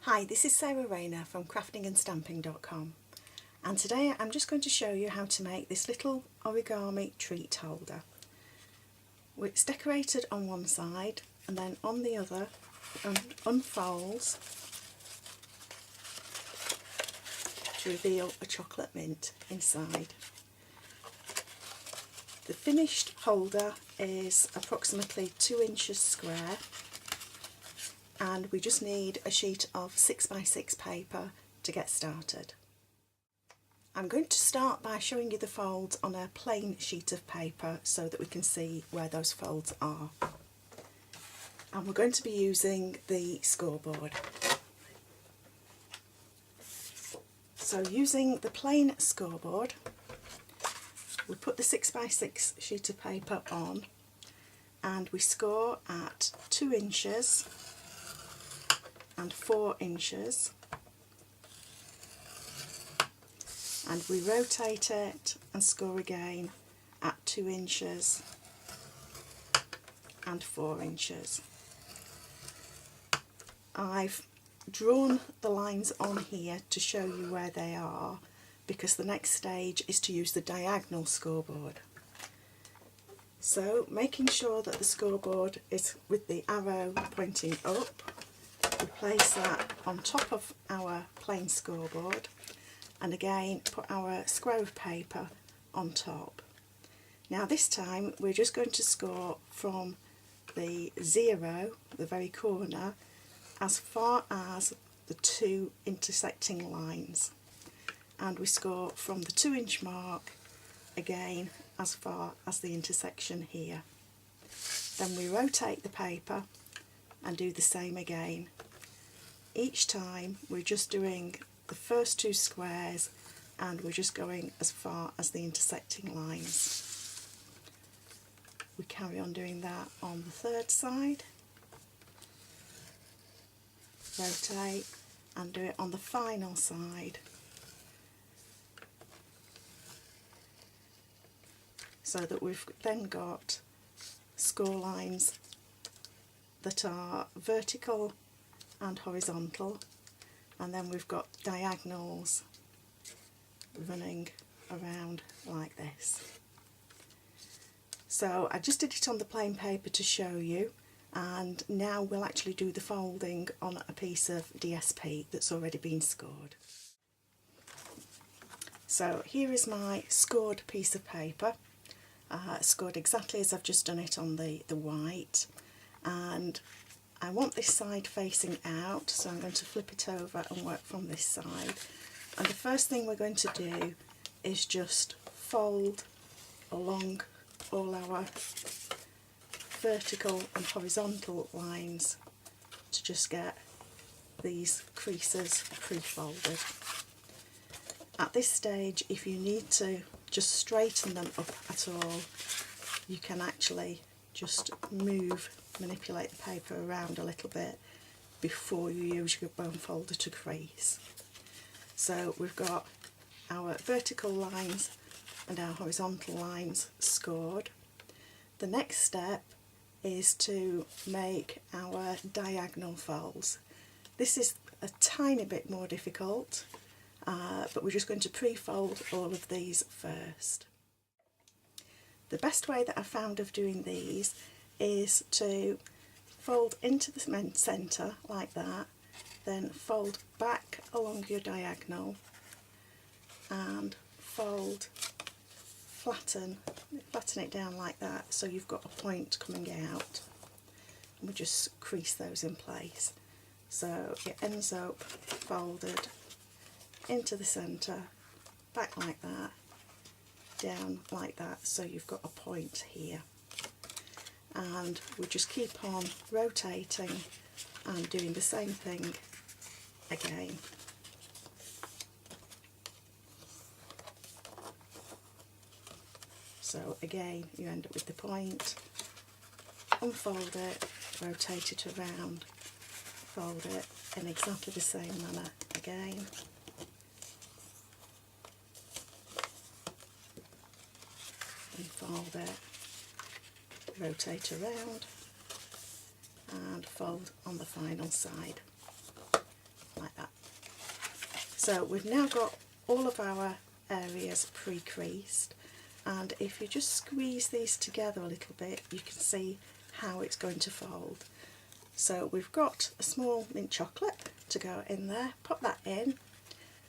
Hi, this is Sarah Rayner from craftingandstamping.com, and today I'm just going to show you how to make this little origami treat holder. It's decorated on one side and then on the other unfolds to reveal a chocolate mint inside. The finished holder is approximately 2 inches square, and we just need a sheet of 6x6 paper to get started. I'm going to start by showing you the folds on a plain sheet of paper so that we can see where those folds are. And we're going to be using the scoreboard. So using the plain scoreboard, we put the 6x6 sheet of paper on and we score at 2 inches and 4 inches, and we rotate it and score again at 2 inches and 4 inches. I've drawn the lines on here to show you where they are, because the next stage is to use the diagonal scoreboard. So making sure that the scoreboard is with the arrow pointing up, we place that on top of our plain scoreboard and again put our square of paper on top. Now this time we're just going to score from the 0, the very corner, as far as the 2 intersecting lines, and we score from the 2-inch mark again as far as the intersection here. Then we rotate the paper and do the same again. Each time we're just doing the first 2 squares and we're just going as far as the intersecting lines. We carry on doing that on the third side, rotate and do it on the final side. So that we've then got score lines that are vertical and horizontal, and then we've got diagonals running around like this. So I just did it on the plain paper to show you, and now we'll actually do the folding on a piece of DSP that's already been scored. So here is my scored piece of paper, scored exactly as I've just done it on the white, and I want this side facing out, so I'm going to flip it over and work from this side. And the first thing we're going to do is just fold along all our vertical and horizontal lines to just get these creases pre-folded. At this stage, if you need to just straighten them up at all, you can actually just manipulate the paper around a little bit before you use your bone folder to crease. So we've got our vertical lines and our horizontal lines scored. The next step is to make our diagonal folds. This is a tiny bit more difficult, but we're just going to pre-fold all of these first. The best way that I found of doing these is to fold into the centre like that, then fold back along your diagonal and flatten it down like that, so you've got a point coming out, and we just crease those in place. So it ends up folded into the centre, back like that, down like that, so you've got a point here. And we just keep on rotating and doing the same thing again. So again, you end up with the point, unfold it, rotate it around, fold it in exactly the same manner again. Unfold it, rotate around and fold on the final side. So we've now got all of our areas pre-creased, and if you just squeeze these together a little bit you can see how it's going to fold. So we've got a small mint chocolate to go in there, pop that in,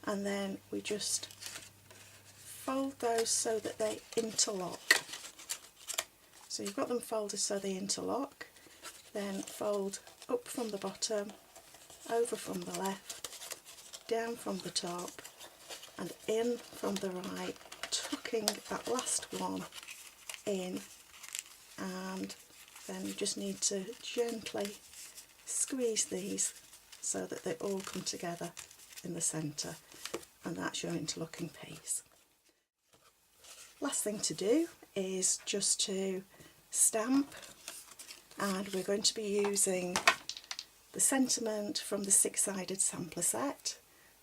and then we just fold those so that they interlock. So you've got them folded so they interlock, then fold up from the bottom, over from the left, down from the top and in from the right, tucking that last one in, and then you just need to gently squeeze these so that they all come together in the centre, and that's your interlocking piece. Last thing to do is just to stamp, and we're going to be using the sentiment from the six-sided sampler set.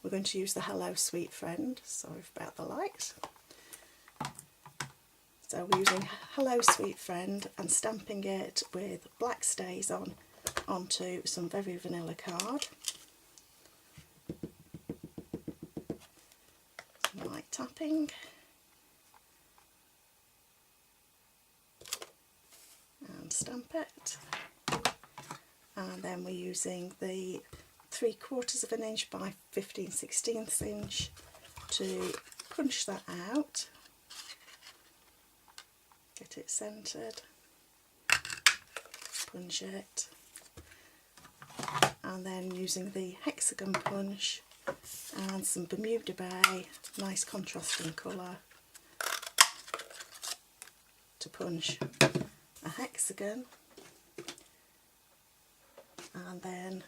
We're going to use the Hello Sweet Friend, sorry about the light. So we're using Hello Sweet Friend and stamping it with black stays onto some very vanilla card. Some light tapping. And stamp it. And then we're using the 3/4 of an inch by 15/16 inch to punch that out, get it centred, punch it, and then using the hexagon punch and some Bermuda Bay, nice contrasting colour, to punch a hexagon, and then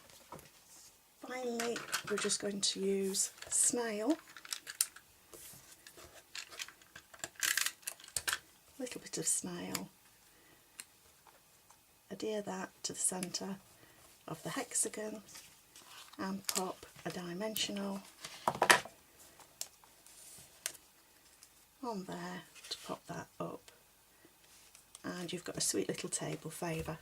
finally we're just going to use snail, a little bit of snail, adhere that to the centre of the hexagon and pop a dimensional on there to pop that up, and you've got a sweet little table favour.